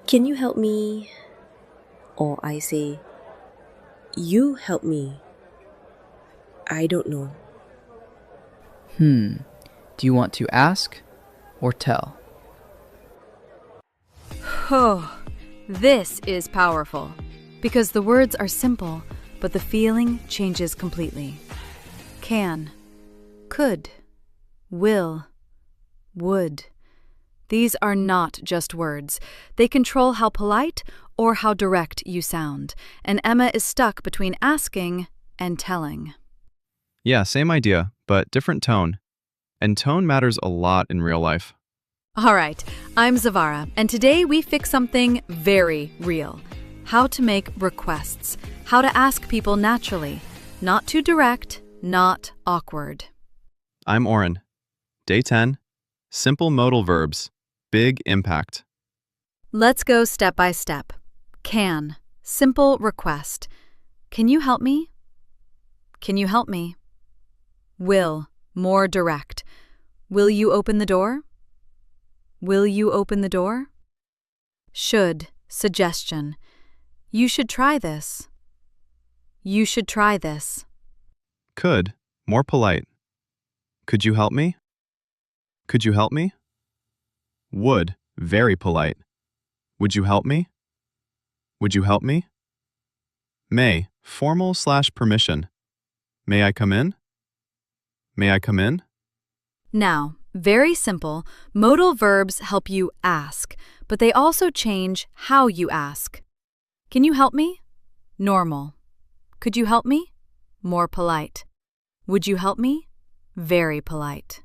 Can you help me? Or I say, you help me. I don't know. Do you want to ask or tell? Oh, this is powerful because the words are simple, but the feeling changes completely. Can, could, will, would. These are not just words. They control how polite or how direct you sound, and Emma is stuck between asking and telling. Yeah, same idea, but different tone. And tone matters a lot in real life. All right, I'm Zavara, and today we fix something very real. How to make requests. How to ask people naturally. Not too direct, not awkward. I'm Oren. Day 10. Simple modal verbs. Big impact. Let's go step by step. Can. Simple request. Can you help me? Can you help me? Will. More direct. Will you open the door? Will you open the door? Should. Suggestion. You should try this. You should try this. Could. More polite. Could you help me? Could you help me? Would. Very polite. Would you help me? Would you help me? May. Formal/permission. May I come in? May I come in? Now, very simple, modal verbs help you ask, but they also change how you ask. Can you help me? Normal. Could you help me? More polite. Would you help me? Very polite.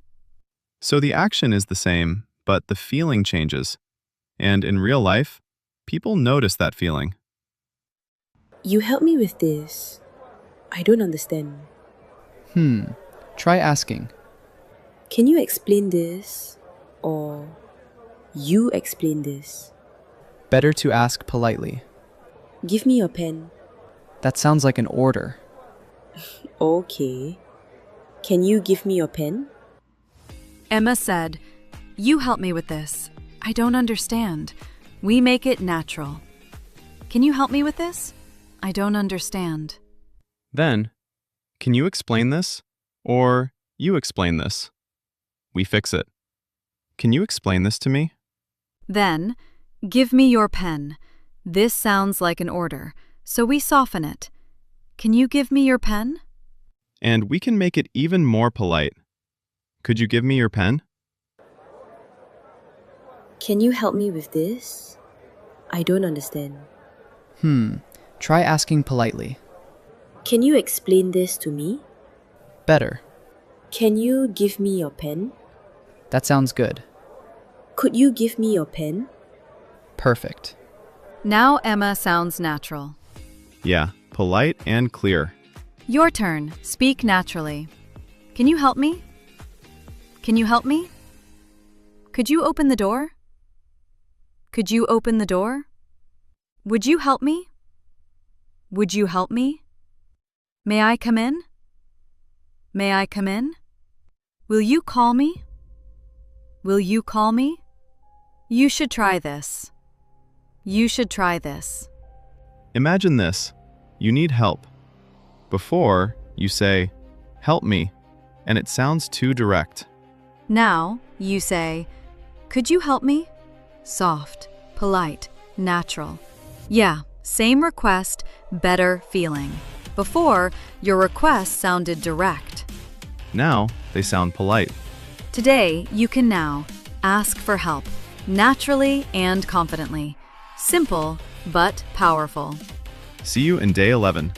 So the action is the same, but the feeling changes. And in real life, people notice that feeling. You help me with this. I don't understand. Try asking. Can you explain this? Or you explain this. Better to ask politely. Give me your pen. That sounds like an order. Okay. Can you give me your pen? Emma said, "You help me with this. I don't understand. We make it natural. Can you help me with this? I don't understand." Then, can you explain this? Or you explain this. We fix it. Can you explain this to me? Then, give me your pen. This sounds like an order, so we soften it. Can you give me your pen? And we can make it even more polite. Could you give me your pen? Can you help me with this? I don't understand. Try asking politely. Can you explain this to me? Better. Can you give me your pen? That sounds good. Could you give me your pen? Perfect. Now Emma sounds natural. Yeah, polite and clear. Your turn. Speak naturally. Can you help me? Can you help me? Could you open the door? Could you open the door? Would you help me? Would you help me? May I come in? May I come in? Will you call me? Will you call me? You should try this. You should try this. Imagine this. You need help. Before, you say, "Help me," and it sounds too direct. Now, you say, "Could you help me?" Soft, polite, natural. Yeah, same request, better feeling. Before, your request sounded direct. Now, they sound polite. Today, you can now ask for help, naturally and confidently. Simple, but powerful. See you in day 11.